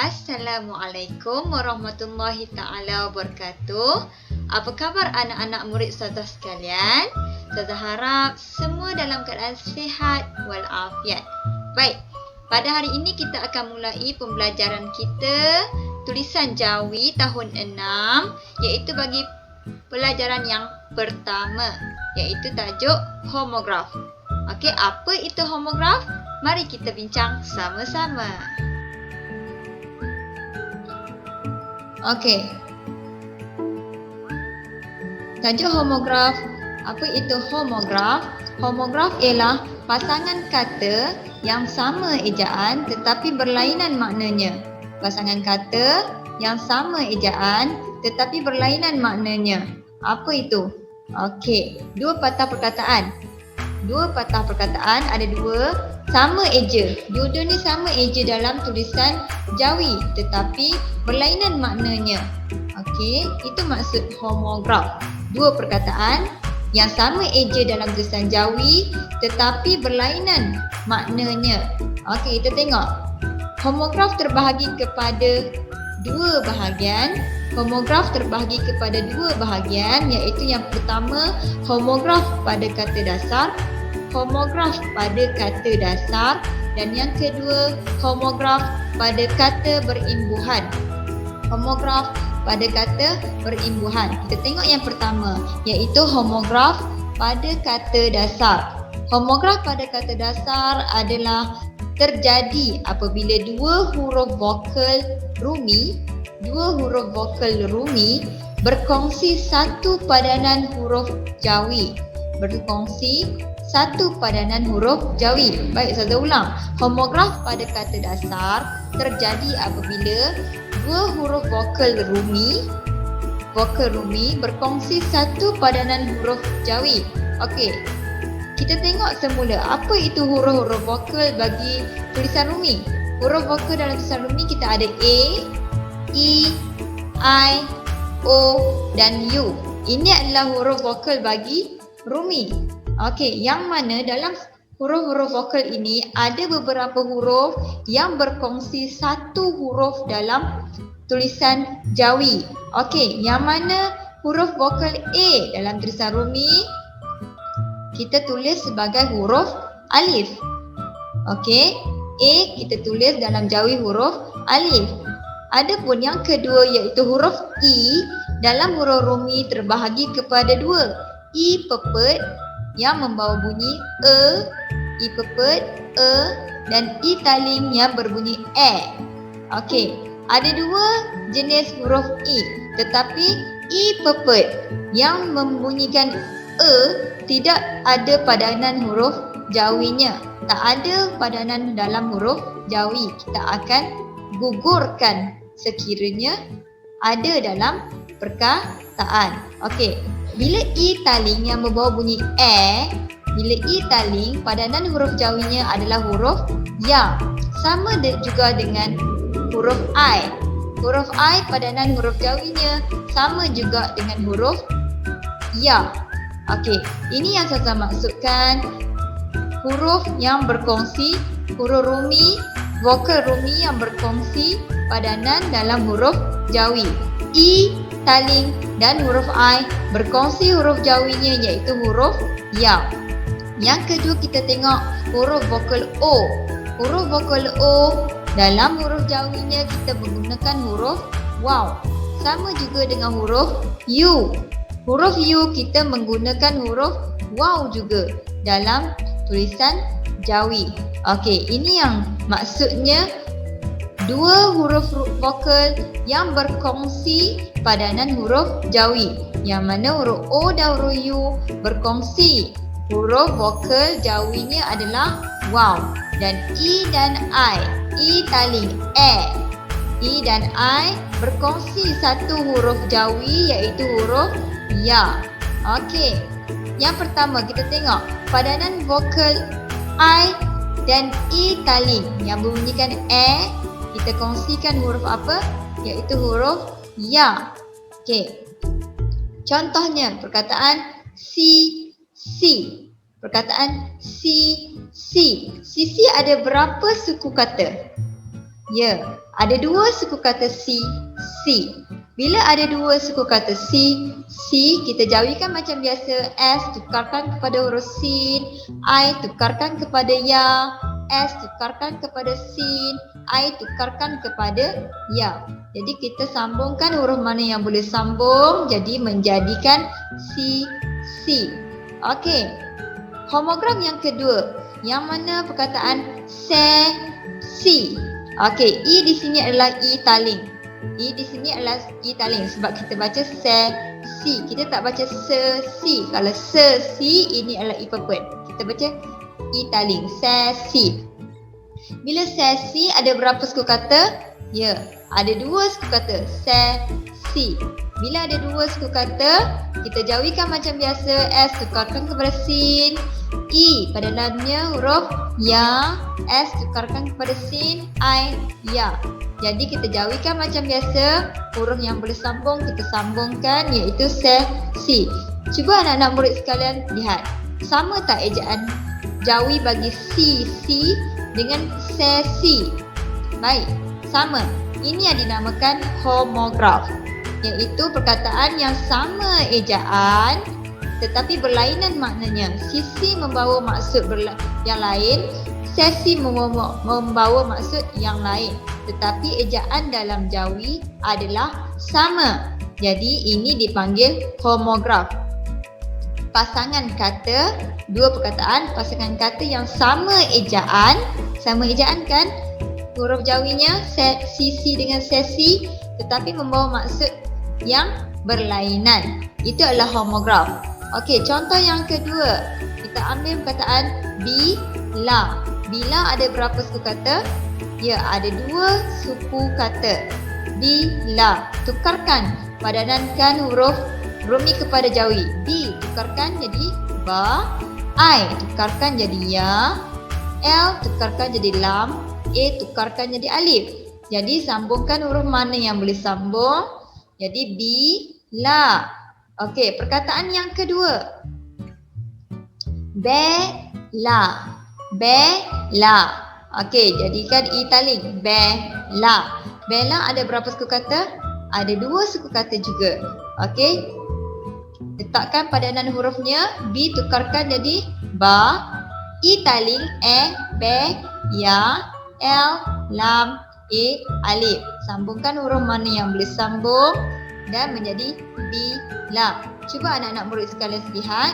Assalamualaikum warahmatullahi ta'ala wabarakatuh. Apa khabar anak-anak murid Ustazah sekalian? Ustazah harap semua dalam keadaan sihat walafiat. Baik, pada hari ini kita akan mulai pembelajaran kita tulisan Jawi tahun 6, iaitu bagi pelajaran yang pertama, iaitu tajuk homograf. Okey, apa itu homograf? Mari kita bincang sama-sama. Okey. Tajuk homograf. Apa itu homograf? Homograf ialah pasangan kata yang sama ejaan tetapi berlainan maknanya. Pasangan kata yang sama ejaan tetapi berlainan maknanya. Apa itu? Okey, dua patah perkataan. Dua patah perkataan ada dua sama eja. Dua-dua ni sama eja dalam tulisan Jawi tetapi berlainan maknanya. Okey, itu maksud homograf. Dua perkataan yang sama eja dalam tulisan Jawi tetapi berlainan maknanya. Okey, kita tengok. Homograf terbahagi kepada dua bahagian. Homograf terbahagi kepada dua bahagian, iaitu yang pertama homograf pada kata dasar, homograf pada kata dasar, dan yang kedua homograf pada kata berimbuhan. Homograf pada kata berimbuhan. Kita tengok yang pertama, iaitu homograf pada kata dasar. Homograf pada kata dasar adalah terjadi apabila dua huruf vokal rumi berkongsi satu padanan huruf Jawi. Berkongsi satu padanan huruf Jawi. Baik, saya ulang. Homograf pada kata dasar terjadi apabila dua huruf vokal rumi berkongsi satu padanan huruf Jawi. Okey. Kita tengok semula apa itu huruf-huruf vokal bagi tulisan rumi. Huruf vokal dalam tulisan rumi kita ada A, E, I, O dan U. Ini adalah huruf vokal bagi rumi. Okey, yang mana dalam huruf-huruf vokal ini ada beberapa huruf yang berkongsi satu huruf dalam tulisan Jawi. Okey, yang mana huruf vokal A dalam tulisan rumi kita tulis sebagai huruf alif. Okey, A kita tulis dalam Jawi huruf alif. Adapun yang kedua iaitu huruf I dalam huruf rumi terbahagi kepada dua. I pepet yang membawa bunyi E, I pepet, E, dan I taling yang berbunyi E. Okey, ada dua jenis huruf I, tetapi I pepet yang membunyikan E tidak ada padanan huruf Jawinya. Tak ada padanan dalam huruf Jawi. Kita akan gugurkan sekiranya ada dalam perkataan. Okey, bila I taling yang membawa bunyi E, bila I taling padanan huruf Jawinya adalah huruf Ya. Sama juga dengan huruf I. Huruf I padanan huruf Jawinya sama juga dengan huruf Ya. Okey, ini yang saya maksudkan huruf yang berkongsi, huruf rumi, vokal rumi yang berkongsi padanan dalam huruf Jawi. I taling dan huruf I berkongsi huruf Jawinya iaitu huruf Ya. Yang kedua kita tengok huruf vokal O. Huruf vokal O dalam huruf Jawinya kita menggunakan huruf Waw. Sama juga dengan huruf U. Huruf U kita menggunakan huruf Waw juga dalam tulisan Jawi. Okey, ini yang maksudnya dua huruf vokal yang berkongsi padanan huruf Jawi, yang mana huruf O dan huruf U berkongsi huruf vokal Jawinya adalah Waw, dan I dan I, I taling E, I dan I berkongsi satu huruf Jawi iaitu huruf Ya. Okey, yang pertama kita tengok padanan vokal I dan I taling yang berbunyikan E, kita kongsikan huruf apa? Iaitu huruf Ya. Okey. Contohnya perkataan si. Perkataan si. Sisi ada berapa suku kata? Ya, ada dua suku kata si. Bila ada dua suku kata si, kita jauhikan macam biasa. S tukarkan kepada huruf sin, I tukarkan kepada ya, S tukarkan kepada sin, I tukarkan kepada ya. Jadi kita sambungkan huruf mana yang boleh sambung, jadi menjadikan si. Okey. Homogram yang kedua, yang mana perkataan si. Okey, i di sini adalah i taling. I di sini adalah i taling sebab kita baca si. Kita tak baca si. Kalau si ini adalah i pepet. Kita baca i taling, si. Bila si ada berapa suku kata? Ya, ada dua suku kata, si. Bila ada dua suku kata, kita jauhikan macam biasa. S tukarkan kepada sin, I pada dalamnya huruf ya, S tukarkan kepada sin, I ya. Jadi kita jauhikan macam biasa. Huruf yang boleh sambung kita sambungkan, iaitu si. Cuba anak-anak murid sekalian lihat, sama tak ejaan jawi bagi si dengan si? Baik, sama. Ini yang dinamakan homograf, iaitu perkataan yang sama ejaan tetapi berlainan maknanya. Sisi membawa maksud yang lain, sesi membawa maksud yang lain, tetapi ejaan dalam jawi adalah sama. Jadi ini dipanggil homograf. Pasangan kata, dua perkataan pasangan kata yang sama ejaan kan? Huruf jawinya sisi dengan sesi tetapi membawa maksud yang berlainan. Itu adalah homograf. Okey, contoh yang kedua. Kita ambil perkataan bila. Bila ada berapa suku kata? Ya, ada dua suku kata. Bila. Tukarkan, padanankan huruf rumi kepada jawi. Bi tukarkan jadi ba, I tukarkan jadi ya, L tukarkan jadi lam, E tukarkan jadi alif. Jadi sambungkan huruf mana yang boleh sambung. Jadi bila. Okey, perkataan yang kedua. Bela. Okey, jadikan i taling. Bela. Bela ada berapa suku kata? Ada dua suku kata juga. Okey. Letakkan padanan hurufnya. B tukarkan jadi ba, i taling be, ya, L, lam, E, alif. Sambungkan huruf mana yang boleh sambung dan menjadi bila. Cuba anak-anak murid sekalian lihat.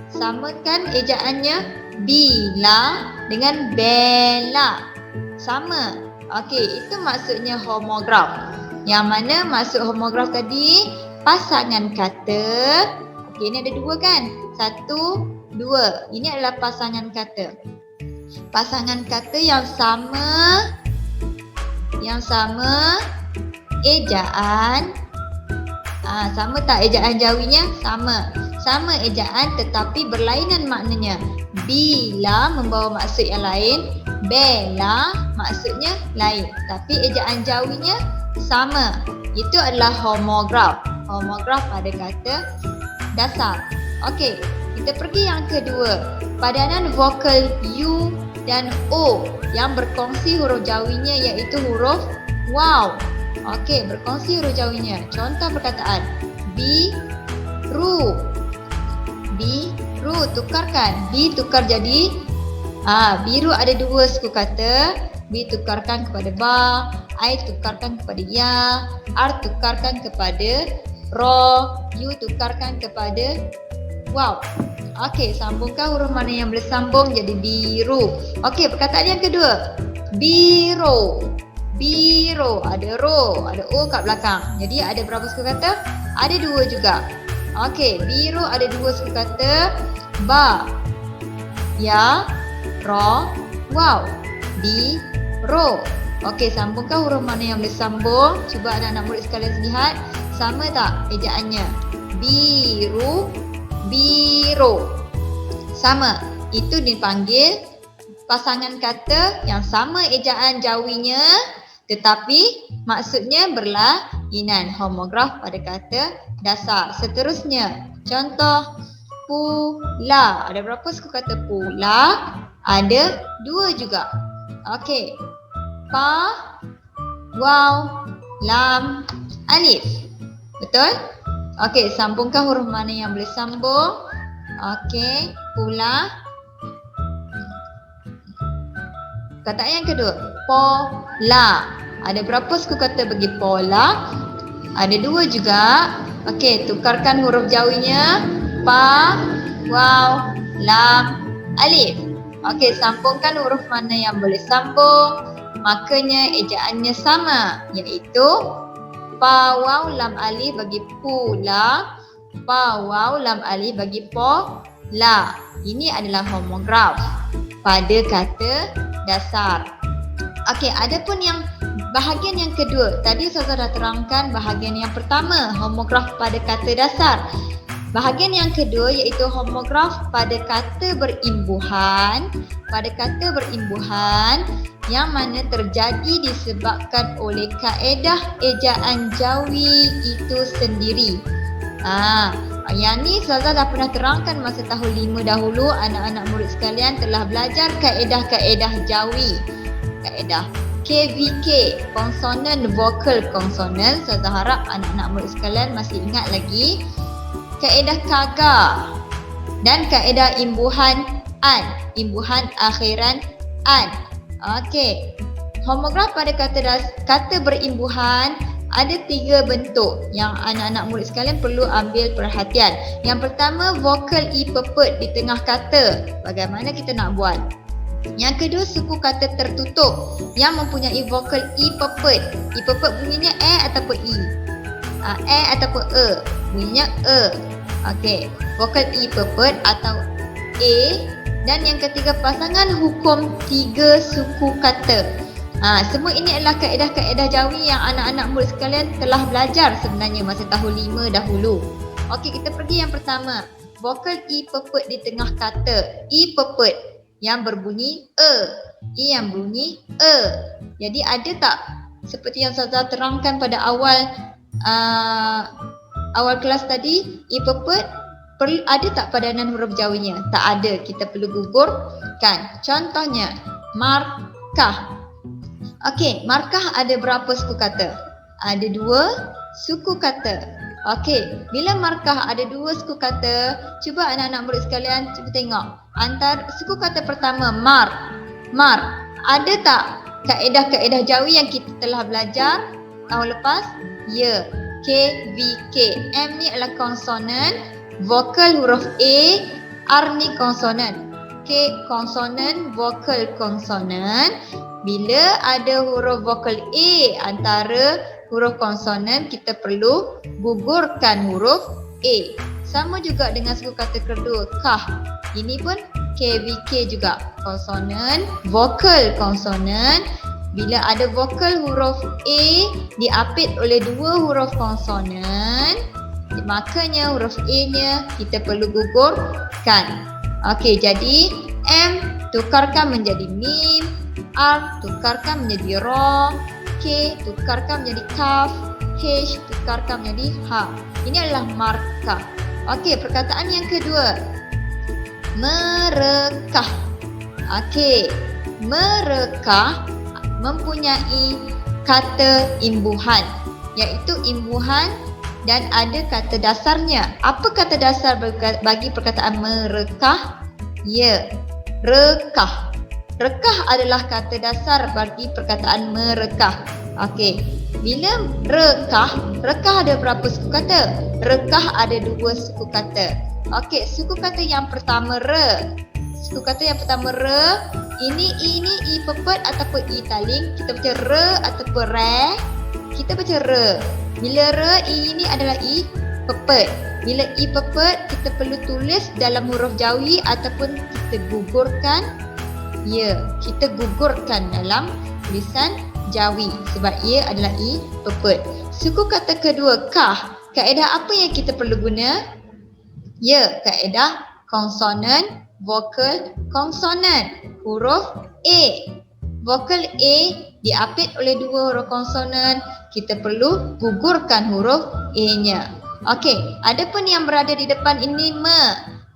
Samakan ejaannya bila dengan bela. Sama. Okey, itu maksudnya homograf. Yang mana maksud homograf tadi? Pasangan kata. Okey, ini ada dua kan? Satu, dua. Ini adalah pasangan kata. Pasangan kata yang sama ejaan. Sama tak ejaan jawinya? Sama ejaan tetapi berlainan maknanya. Bila membawa maksud yang lain, bela maksudnya lain, tapi ejaan jawinya sama. Itu adalah homograf. Homograf pada kata dasar. Okey, kita pergi yang kedua. Padanan vokal U dan O yang berkongsi huruf jawinya iaitu huruf waw. Okey, berkongsi huruf jawinya. Contoh perkataan biru. Biru tukarkan. B tukar jadi biru ada dua suku kata. B tukarkan kepada ba, I tukarkan kepada ya, R tukarkan kepada ro, U tukarkan kepada waw. Okey, sambungkan huruf mana yang boleh sambung jadi biru. Okey, perkataan yang kedua. Biro. Ada ro, ada o kat belakang. Jadi ada berapa suku kata? Ada dua juga. Okey, biro ada dua suku kata. Ba, ya, ro, waw. Biro. Okey, sambungkan huruf mana yang boleh sambung. Cuba anak-anak murid sekalian lihat. Sama tak ejaannya? Biru, biro. Sama. Itu dipanggil pasangan kata yang sama ejaan jawinya tetapi maksudnya berlainan. Homograf pada kata dasar. Seterusnya, contoh pula. Ada berapa suku kata pula? Ada dua juga. Okey. waw, lam, alif. Betul? Okey, sambungkan huruf mana yang boleh sambung. Okey, pula. Kata yang kedua, pola. Ada berapa suku kata bagi pola? Ada 2 juga. Okey, tukarkan huruf jawinya. Pa, waw, lam, alif. Okey, sambungkan huruf mana yang boleh sambung. Makanya ejaannya sama, iaitu pa, waw, lam, alif bagi pula. Pa, waw, lam, alif bagi pola. Ini adalah homograf pada kata dasar. Okey, adapun yang bahagian yang kedua. Tadi Ustazah dah terangkan bahagian yang pertama, homograf pada kata dasar. Bahagian yang kedua iaitu homograf pada kata berimbuhan. Pada kata berimbuhan yang mana terjadi disebabkan oleh kaedah ejaan jawi itu sendiri. Yang ni Ustazah dah pernah terangkan masa tahun 5 dahulu. Anak-anak murid sekalian telah belajar kaedah-kaedah jawi. Kaedah KVK, konsonan, vokal, konsonan. Ustazah harap anak-anak murid sekalian masih ingat lagi. Kaedah kaga dan kaedah imbuhan an, imbuhan akhiran an. Okey. Homograf pada kata berimbuhan ada 3 bentuk yang anak-anak murid sekalian perlu ambil perhatian. Yang pertama, vokal i pepet di tengah kata. Bagaimana kita nak buat? Yang kedua, suku kata tertutup yang mempunyai vokal i pepet. I pepet bunyinya ataupun i. Ataupun bunyinya Okey, vokal i pepet atau a. Dan yang ketiga, pasangan hukum 3 suku kata. Semua ini adalah kaedah-kaedah jawi yang anak-anak murid sekalian telah belajar sebenarnya masa tahun 5 dahulu. Okey, kita pergi yang pertama. Vokal i pepet di tengah kata. I pepet yang berbunyi i yang bunyi Jadi ada tak seperti yang Ustazah terangkan pada awal kelas tadi, i pepet ada tak padanan huruf jawinya? Tak ada, kita perlu gugurkan. Contohnya, markah. Okey, markah ada berapa suku kata? Ada 2 suku kata. Okey, bila markah ada 2 suku kata, cuba anak-anak murid sekalian cuba tengok. Antara suku kata pertama, mar. Ada tak kaedah-kaedah jawi yang kita telah belajar tahun lepas? Ya. K, V, K. M ni adalah konsonan, vokal huruf A, R ni konsonan. K konsonan, vokal konsonan. Bila ada huruf vokal A antara huruf konsonan, kita perlu gugurkan huruf A. Sama juga dengan suku kata kedua, kah. Ini pun KVK juga, konsonan, vokal konsonan. Bila ada vokal huruf A diapit oleh 2 huruf konsonan, makanya huruf A-nya kita perlu gugurkan. Okey, jadi M tukarkan menjadi mim, R tukarkan menjadi ra, K tukarkan menjadi kaf, H tukarkan menjadi ha. Ini adalah markah. Okey, perkataan yang kedua. Merekah. Okey, merekah mempunyai kata imbuhan, iaitu imbuhan dan ada kata dasarnya. Apa kata dasar bagi perkataan merekah? Ya, rekah. Rekah adalah kata dasar bagi perkataan merekah. Okey, bila rekah ada berapa suku kata? Rekah ada 2 suku kata. Okey, suku kata yang pertama re. Suku kata yang pertama re, ini i pepet ataupun i taling. Kita baca re ataupun re. Kita baca re. Bila re, i ini adalah i pepet. Bila i pepet, kita perlu tulis dalam huruf jawi ataupun kita gugurkan. Ya, kita gugurkan dalam tulisan jawi sebab ia adalah i pepet. Suku kata kedua, kah. Kaedah apa yang kita perlu guna? Ya, kaedah konsonan, vokal, konsonan. Huruf A. Vokal A diapit oleh 2 huruf konsonan. Kita perlu gugurkan huruf A-nya. Okey, adapun yang berada di depan ini me.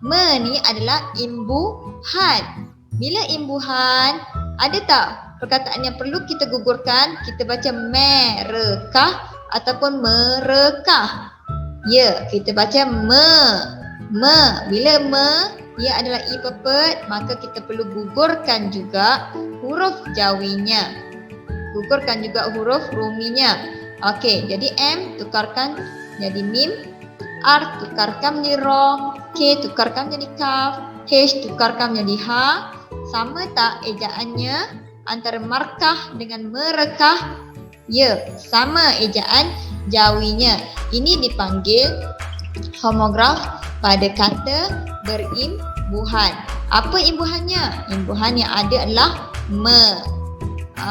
Me ni adalah imbuhan. Bila imbuhan, ada tak perkataan yang perlu kita gugurkan, kita baca merekah ataupun merekah. Ya, kita baca me. Bila ia adalah i pepet, maka kita perlu gugurkan juga huruf jawinya. Gugurkan juga huruf ruminya. Okey, jadi M tukarkan jadi mim, R tukarkan menjadi ro, K tukarkan menjadi kaf, H tukarkan menjadi ha. Sama tak ejaannya antara markah dengan merekah? Ya, sama ejaan jawinya. Ini dipanggil homograf pada kata berimbuhan. Apa imbuhannya? Imbuhan yang ada adalah me.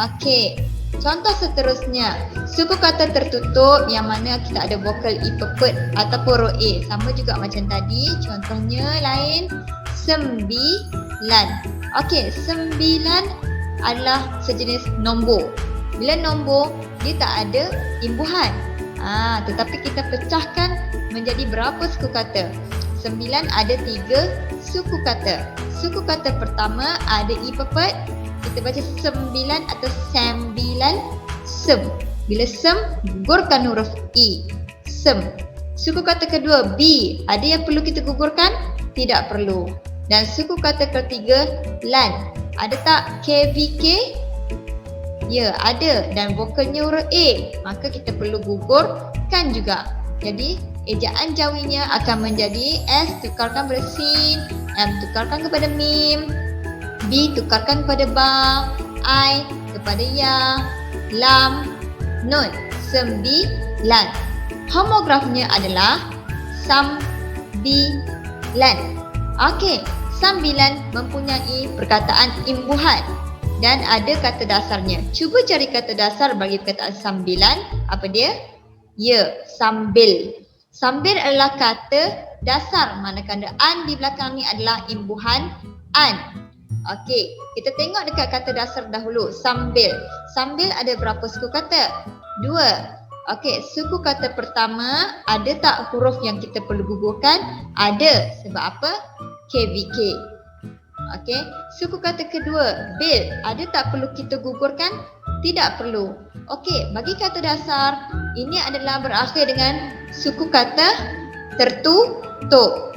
Okey. Contoh seterusnya, suku kata tertutup yang mana kita ada vokal i pepet ataupun ro a. Sama juga macam tadi. Contohnya lain, sembilan. Okey, sembilan adalah sejenis nombor. Bila nombor, dia tak ada imbuhan. Tetapi kita pecahkan menjadi berapa suku kata? 9 ada 3 suku kata. Suku kata pertama ada i pepet, kita baca 9 atau sembilan, sem. Bila sem, gugurkan huruf i, sem. Suku kata kedua b, ada yang perlu kita gugurkan? Tidak perlu. Dan suku kata ketiga lan, ada tak kvk? Ya, ada, dan vokalnya huruf A, maka kita perlu gugurkan juga. Jadi, ejaan jawinya akan menjadi S tukarkan kepada sin, M tukarkan kepada mim, B tukarkan kepada ba, I kepada ya, lam, nun, sembilan. Homografnya adalah sambilan. Okey, sambilan mempunyai perkataan imbuhan dan ada kata dasarnya. Cuba cari kata dasar bagi perkataan sambilan. Apa dia? Ya, sambil. Sambil adalah kata dasar, manakala an di belakang ni adalah imbuhan an. Okey, kita tengok dekat kata dasar dahulu. Sambil. Sambil ada berapa suku kata? 2. Okey, suku kata pertama ada tak huruf yang kita perlu gugurkan? Ada. Sebab apa? KVK. Okey, suku kata kedua, bil. Ada tak perlu kita gugurkan? Tidak perlu. Okey, bagi kata dasar, ini adalah berakhir dengan suku kata tertutup.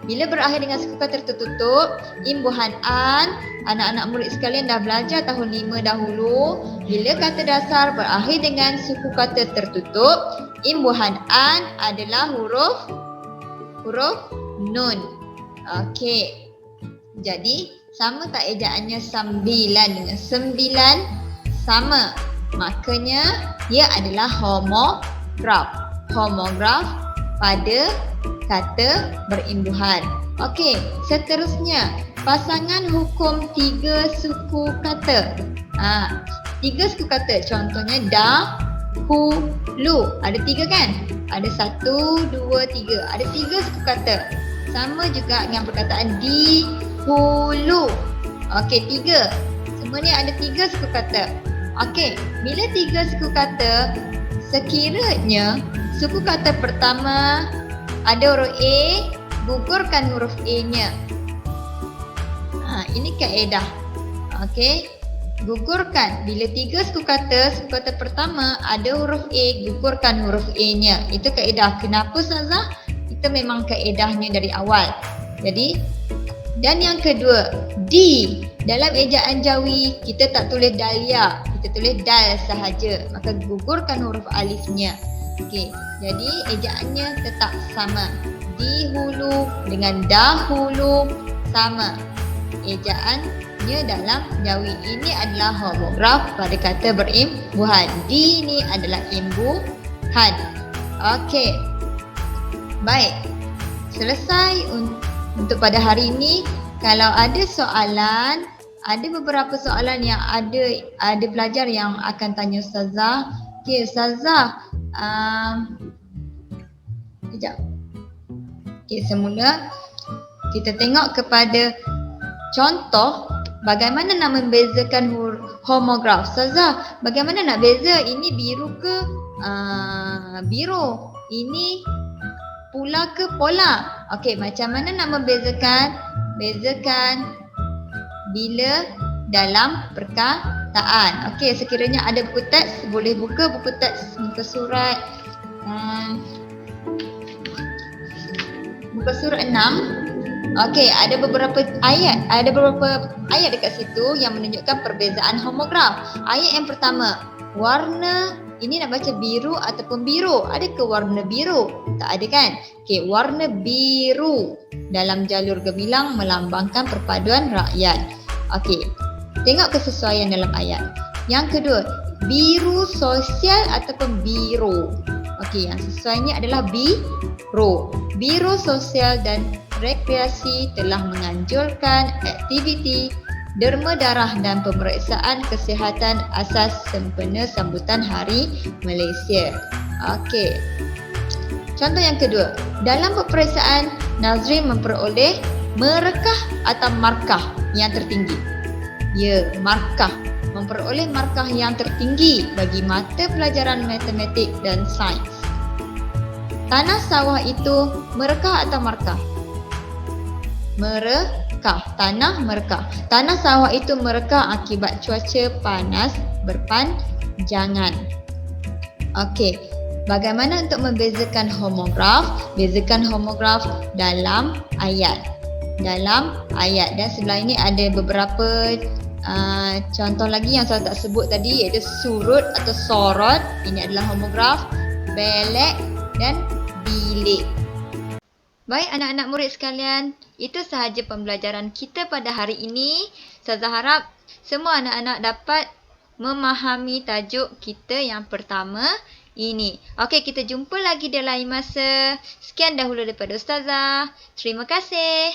Bila berakhir dengan suku kata tertutup, imbuhan an, anak-anak murid sekalian dah belajar tahun 5 dahulu. Bila kata dasar berakhir dengan suku kata tertutup, imbuhan an adalah huruf nun. Okey. Jadi, sama tak ejaannya sambilan dengan sembilan? Sama. Makanya, ia adalah homograf. Homograf pada kata berimbuhan. Okey, seterusnya. Pasangan hukum 3 suku kata. 3 suku kata. Contohnya, dahulu. Ada 3 kan? Ada 1, 2, 3. Ada 3 suku kata. Sama juga dengan perkataan dihulu. Okey, 3. Semua ni ada 3 suku kata. Okey, bila 3 suku kata, sekiranya suku kata pertama ada huruf A, gugurkan huruf A-nya. Ini kaedah. Okey, gugurkan. Bila 3 suku kata pertama ada huruf A, gugurkan huruf A-nya. Itu kaedah. Kenapa Ustazah? Itu memang kaedahnya dari awal. Jadi, dan yang kedua, di. Dalam ejaan jawi, kita tak tulis dalia, kita tulis dal sahaja. Maka gugurkan huruf alifnya. Okey, jadi ejaannya tetap sama. Dihulu dengan dahulu sama. Ejaannya dalam jawi. Ini adalah homograf pada kata berimbuhan. Di ni adalah imbuhan. Okey. Baik, selesai untuk pada hari ini. Kalau ada soalan, ada beberapa soalan yang ada pelajar yang akan tanya Ustazah. Okey Ustazah, sekejap. Okey, semula kita tengok kepada contoh bagaimana nak membezakan homograf. Ustazah, bagaimana nak beza ini biru ke biru? Ini pula ke pola? Okey, macam mana nak membezakan? Bezakan bila dalam perkataan. perkataan. Okey, sekiranya ada buku teks, boleh buka buku teks muka surat muka surat 6. Okey, ada beberapa ayat dekat situ yang menunjukkan perbezaan homograf. Ayat yang pertama, warna ini nak baca biru ataupun biru. Ada ke warna biru? Tak ada kan? Okey, warna biru dalam jalur gemilang melambangkan perpaduan rakyat. Okey, tengok kesesuaian dalam ayat. Yang kedua, biru sosial ataupun biru. Okey, yang sesuainya adalah biru. Biro Sosial dan Rekreasi telah menganjurkan aktiviti derma darah dan pemeriksaan kesihatan asas sempena sambutan Hari Malaysia. Okey. Contoh yang kedua, dalam peperiksaan Nazrin memperoleh merekah atau markah yang tertinggi. Ya, markah. Memperoleh markah yang tertinggi bagi mata pelajaran matematik dan sains. Tanah sawah itu merekah atau markah? Merekah. Tanah merekah. Tanah sawah itu merekah akibat cuaca panas berpanjangan. Okey. Bagaimana untuk membezakan homograf? Bezakan homograf dalam ayat. Dan sebelah ini ada beberapa contoh lagi yang saya tak sebut tadi, iaitu surut atau sorot. Ini adalah homograf. Belek dan bilik. Baik anak-anak murid sekalian, itu sahaja pembelajaran kita pada hari ini. Saya harap semua anak-anak dapat memahami tajuk kita yang pertama ini. Okey, kita jumpa lagi di lain masa. Sekian dahulu daripada Ustazah. Terima kasih.